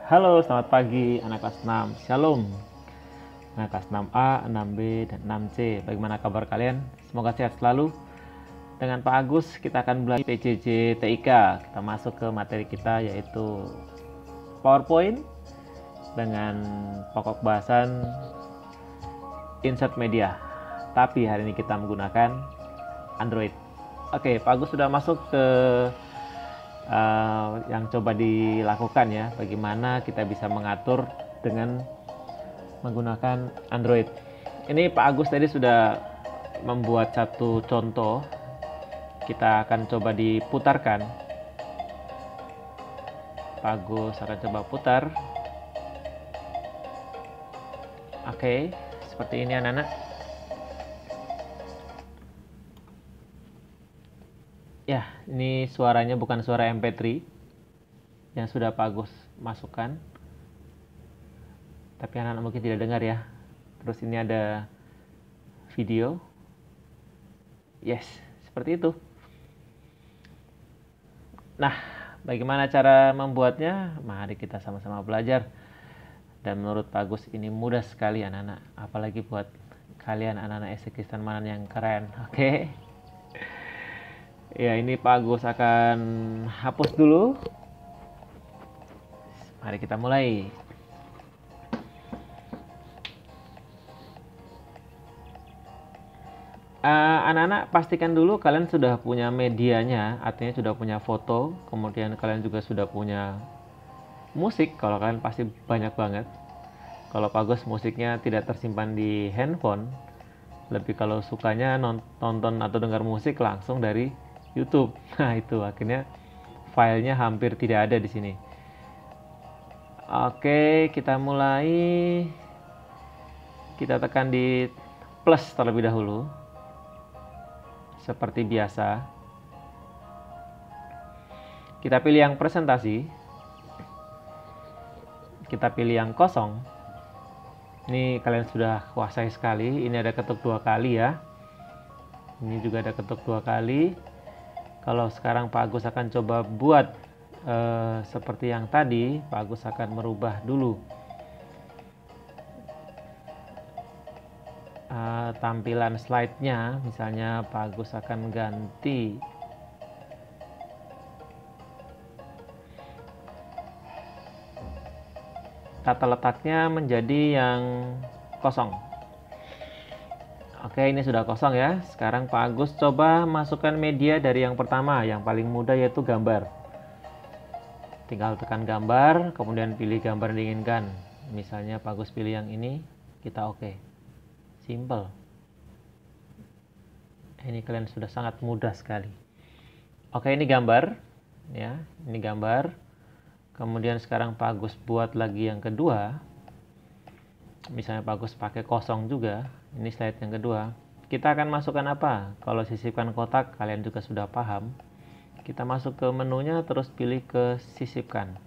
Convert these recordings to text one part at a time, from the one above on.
Halo, selamat pagi anak kelas 6. Shalom. Anak kelas 6A, 6B, dan 6C. Bagaimana kabar kalian? Semoga sehat selalu. Dengan Pak Agus, kita akan belajar PJJ TIK. Kita masuk ke materi kita yaitu PowerPoint dengan pokok bahasan insert media. Tapi hari ini kita menggunakan Android. Oke, Pak Agus sudah masuk ke yang coba dilakukan ya, bagaimana kita bisa mengatur dengan menggunakan Android. Ini Pak Agus tadi sudah membuat satu contoh, kita akan coba diputarkan. Pak Agus akan coba putar. Oke, seperti ini anak-anak. Ya, ini suaranya bukan suara MP3 yang sudah Pak Agus masukkan. Tapi anak-anak mungkin tidak dengar ya. Terus ini ada video. Yes, seperti itu. Nah, bagaimana cara membuatnya? Mari kita sama-sama belajar. Dan menurut Pak Agus ini mudah sekali anak-anak. Apalagi buat kalian anak-anak SD Kristen Manan yang keren. Oke. Ya, ini Pak Agus akan hapus dulu. Mari kita mulai. Anak-anak pastikan dulu kalian sudah punya medianya, artinya sudah punya foto, kemudian kalian juga sudah punya musik. Kalau kalian pasti banyak banget. Kalau Pak Agus musiknya tidak tersimpan di handphone, lebih kalau sukanya nonton atau dengar musik langsung dari YouTube. Nah, itu akhirnya filenya hampir tidak ada di sini. Oke, kita mulai. Kita tekan di plus terlebih dahulu. Seperti biasa. Kita pilih yang presentasi. Kita pilih yang kosong. Ini kalian sudah kuasai sekali. Ini ada ketuk 2 kali ya. Ini juga ada ketuk 2 kali. Kalau sekarang Pak Agus akan coba buat seperti yang tadi, Pak Agus akan merubah dulu tampilan slide-nya. Misalnya Pak Agus akan ganti tata letaknya menjadi yang kosong. Oke, ini sudah kosong ya. Sekarang Pak Agus coba masukkan media dari yang pertama, yang paling mudah yaitu gambar. Tinggal tekan gambar, kemudian pilih gambar yang diinginkan. Misalnya Pak Agus pilih yang ini, kita oke. Simple. Ini kalian sudah sangat mudah sekali. Oke, ini gambar. Ya, ini gambar. Kemudian sekarang Pak Agus buat lagi yang kedua. Misalnya Pak Agus pakai kosong juga. Ini slide yang kedua. Kita akan masukkan apa? Kalau sisipkan kotak, kalian juga sudah paham. Kita masuk ke menunya, terus pilih ke sisipkan.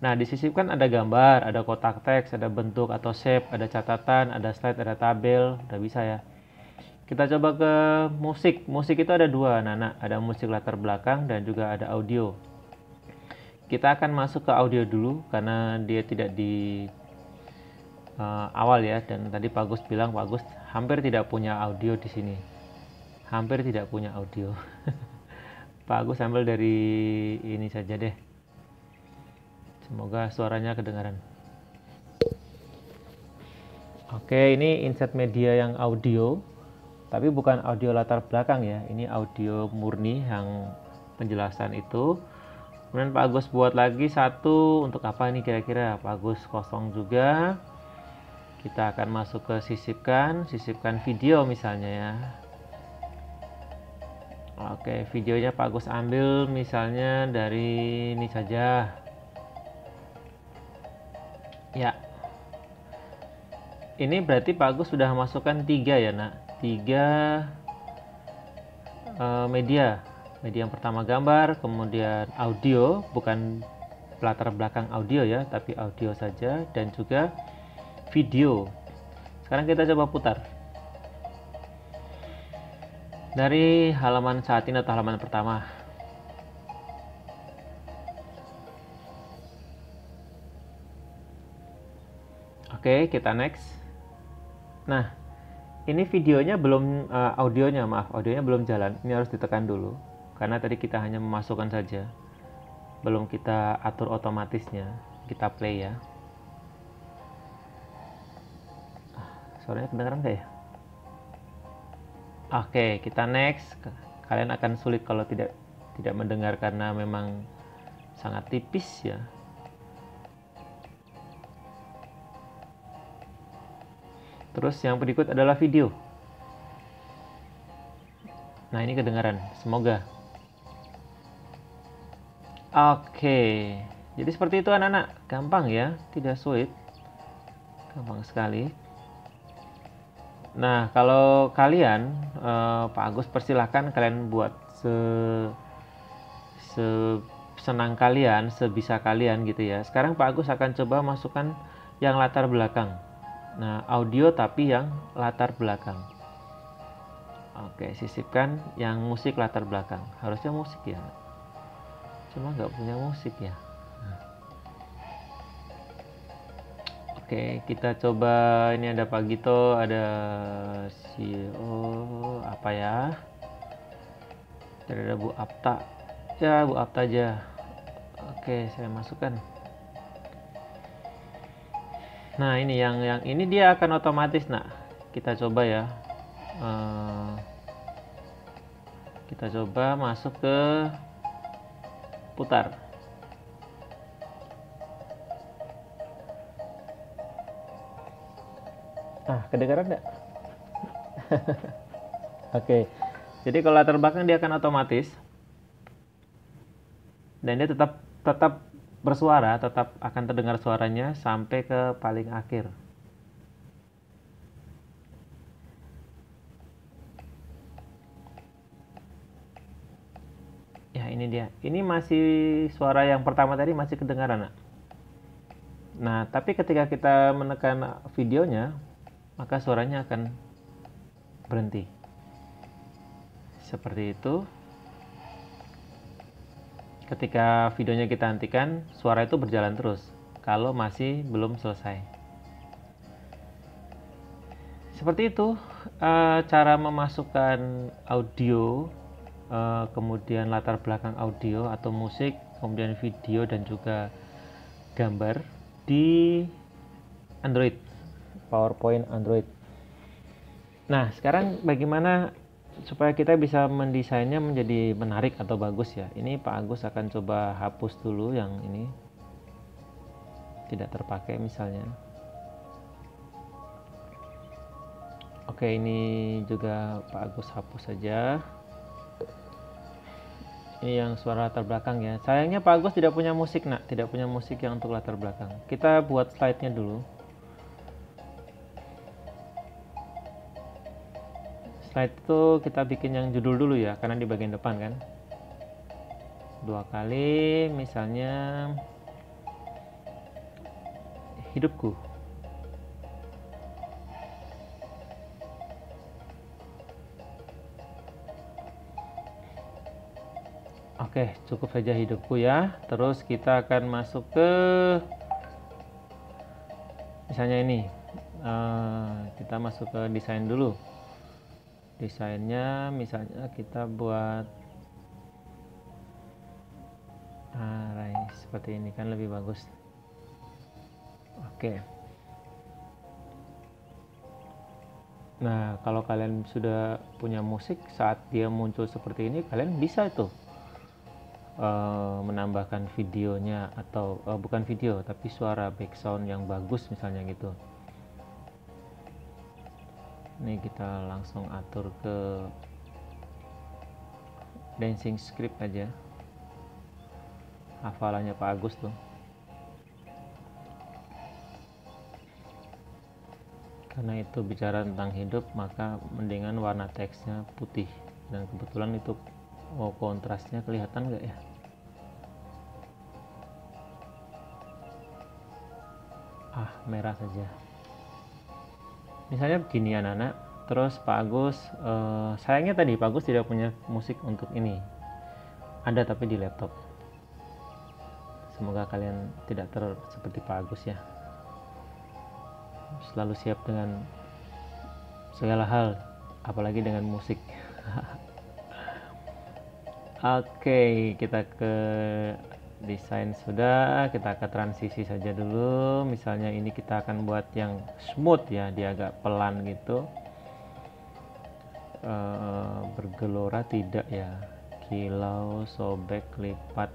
Nah, di sisipkan ada gambar, ada kotak teks, ada bentuk atau shape, ada catatan, ada slide, ada tabel. Udah bisa ya. Kita coba ke musik. Musik itu ada dua, Nana. Ada musik latar belakang dan juga ada audio. Kita akan masuk ke audio dulu, karena dia tidak di awal ya, dan tadi Pak Agus bilang Pak Agus hampir tidak punya audio di sini. Hampir tidak punya audio. Pak Agus ambil dari ini saja deh. Semoga suaranya kedengaran. Oke, ini insert media yang audio, tapi bukan audio latar belakang ya. Ini audio murni yang penjelasan itu. Kemudian Pak Agus buat lagi satu, untuk apa ini kira-kira? Pak Agus kosong juga. Kita akan masuk ke sisipkan video misalnya ya. Oke, videonya Pak Agus ambil misalnya dari ini saja. Ya. Ini berarti Pak Agus sudah masukkan 3 ya, Nak. 3 media. Media yang pertama gambar, kemudian audio, bukan latar belakang audio ya, tapi audio saja, dan juga video. Sekarang kita coba putar dari halaman saat ini atau halaman pertama. Oke, kita next. Nah, ini videonya belum, audionya belum jalan. Ini harus ditekan dulu, karena tadi kita hanya memasukkan saja, belum kita atur otomatisnya. Kita play ya. Suaranya kedengeran nggak ya? Oke, kita next. Kalian akan sulit kalau tidak mendengar karena memang sangat tipis ya. Terus yang berikut adalah video. Nah, ini kedengaran, semoga. Oke, jadi seperti itu anak-anak. Gampang ya, tidak sulit. Gampang sekali. Nah, kalau kalian, Pak Agus persilahkan kalian buat senang kalian, sebisa kalian gitu ya. Sekarang Pak Agus akan coba masukkan yang latar belakang. Nah, audio tapi yang latar belakang. Oke, sisipkan yang musik latar belakang. Harusnya musik ya. Cuma nggak punya musik ya. Oke, kita coba. Ini ada Pak Gito, ada CEO apa ya? Ada Bu Apta. Ya, Bu Apta aja. Oke, saya masukkan. Nah, ini yang ini dia akan otomatis. Nah, kita coba ya. Kita coba masuk ke putar. Kedengaran nggak? Oke, jadi kalau latar belakang dia akan otomatis dan dia tetap bersuara, tetap akan terdengar suaranya sampai ke paling akhir. Ya, ini dia. Ini masih suara yang pertama tadi masih kedengaran. Nah, tapi ketika kita menekan videonya, maka suaranya akan berhenti. Seperti itu. Ketika videonya kita hentikan, suara itu berjalan terus kalau masih belum selesai. Seperti itu cara memasukkan audio, kemudian latar belakang audio atau musik, kemudian video dan juga gambar di Android, PowerPoint Android. Nah, sekarang bagaimana supaya kita bisa mendesainnya menjadi menarik atau bagus ya? Ini Pak Agus akan coba hapus dulu yang ini tidak terpakai misalnya. Oke, ini juga Pak Agus hapus saja. Ini yang suara latar belakang ya. Sayangnya Pak Agus tidak punya musik, nak. Tidak punya musik yang untuk latar belakang. Kita buat slide-nya dulu. Slide itu kita bikin yang judul dulu ya, karena di bagian depan kan. 2 kali, misalnya hidupku. Oke, cukup saja hidupku ya. Terus kita akan masuk ke misalnya ini. Kita masuk ke desain dulu. Desainnya misalnya kita buat seperti ini kan lebih bagus. Oke. Nah, kalau kalian sudah punya musik, saat dia muncul seperti ini, kalian bisa itu menambahkan videonya atau bukan video tapi suara background yang bagus misalnya gitu. Ini kita langsung atur ke dancing script aja, hafalannya Pak Agus tuh. Karena itu bicara tentang hidup, maka mendingan warna teksnya putih, dan kebetulan itu kontrasnya kelihatan nggak ya? Merah saja. Misalnya begini anak-anak. Terus Pak Agus, sayangnya tadi Pak Agus tidak punya musik untuk ini. Ada tapi di laptop. Semoga kalian tidak seperti Pak Agus ya. selalu siap dengan segala hal, apalagi dengan musik. Oke, kita ke desain sudah, kita ke transisi saja dulu. Misalnya ini kita akan buat yang smooth ya, dia agak pelan gitu. Bergelora tidak ya, kilau, sobek, lipat,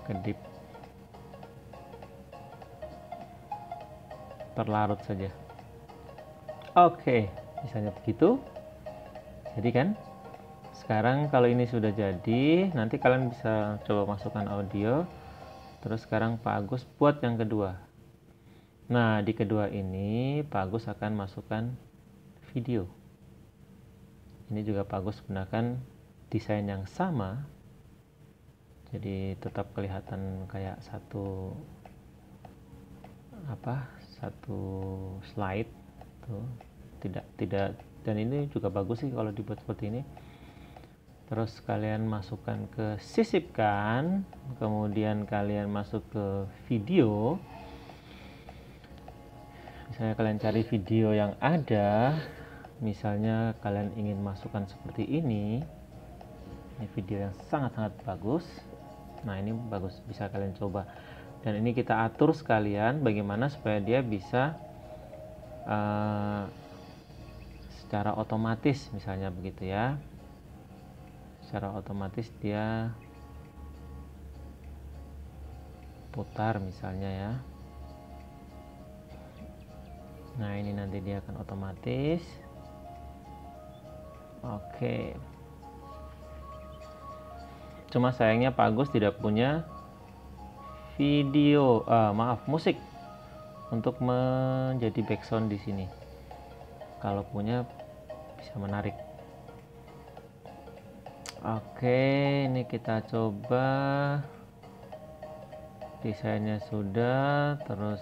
kedip, terlarut saja. Oke, misalnya begitu. Jadi kan sekarang kalau ini sudah jadi, nanti kalian bisa coba masukkan audio. Terus sekarang Pak Agus buat yang kedua. Nah, di kedua ini Pak Agus akan masukkan video. Ini juga Pak Agus gunakan desain yang sama. Jadi tetap kelihatan kayak satu slide tuh. Tidak, dan ini juga bagus sih kalau dibuat seperti ini. Terus kalian masukkan ke sisipkan, kemudian kalian masuk ke video. Misalnya kalian cari video yang ada, misalnya kalian ingin masukkan seperti ini video yang sangat-sangat bagus. Nah, ini bagus, bisa kalian coba. Dan ini kita atur sekalian bagaimana supaya dia bisa secara otomatis, misalnya begitu ya. Secara otomatis dia putar misalnya ya. Nah, ini nanti dia akan otomatis. Oke. Cuma sayangnya Pak Agus tidak punya video, musik untuk menjadi background di sini. Kalau punya bisa menarik. Oke, ini kita coba. Desainnya sudah, terus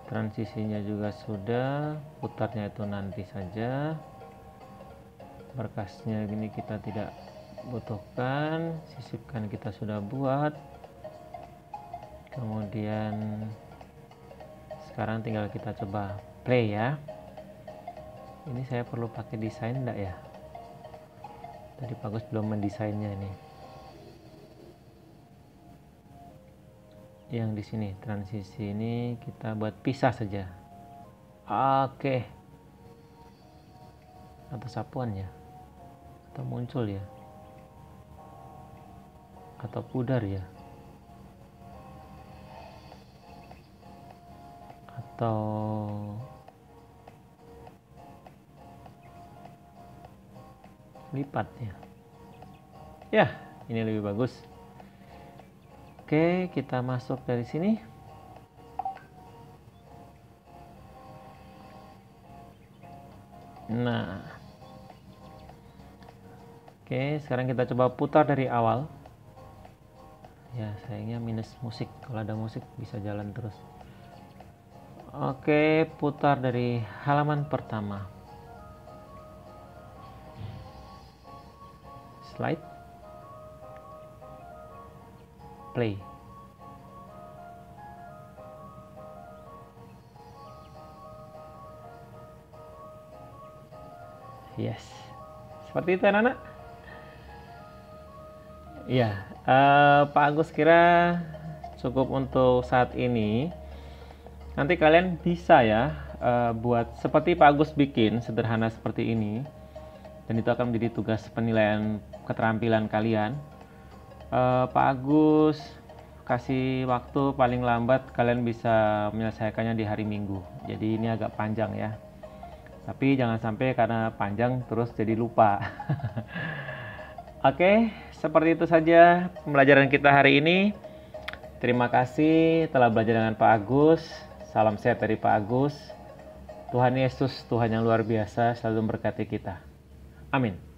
transisinya juga sudah, putarnya itu nanti saja. Berkasnya ini kita tidak butuhkan, sisipkan kita sudah buat. Kemudian sekarang tinggal kita coba play ya. Ini saya perlu pakai desain enggak ya? Tadi Pak Agus belum mendesainnya ini. Yang di sini transisi ini kita buat pisah saja. Oke. Atau sapuan ya? Atau muncul ya? Atau pudar ya? Atau lipat ya. Ya, ini lebih bagus. Oke, kita masuk dari sini. Nah. Oke, sekarang kita coba putar dari awal. Ya, sayangnya minus musik. Kalau ada musik bisa jalan terus. Oke, putar dari halaman pertama. Slide, play. Yes, seperti itu anak-anak. Ya, Pak Agus kira cukup untuk saat ini. Nanti kalian bisa ya buat seperti Pak Agus bikin, sederhana seperti ini. Dan itu akan menjadi tugas penilaian keterampilan kalian. Pak Agus kasih waktu paling lambat kalian bisa menyelesaikannya di hari Minggu. Jadi ini agak panjang ya. Tapi jangan sampai karena panjang terus jadi lupa. Oke, seperti itu saja pembelajaran kita hari ini. Terima kasih telah belajar dengan Pak Agus. Salam sehat dari Pak Agus. Tuhan Yesus, Tuhan yang luar biasa, selalu memberkati kita. Amin.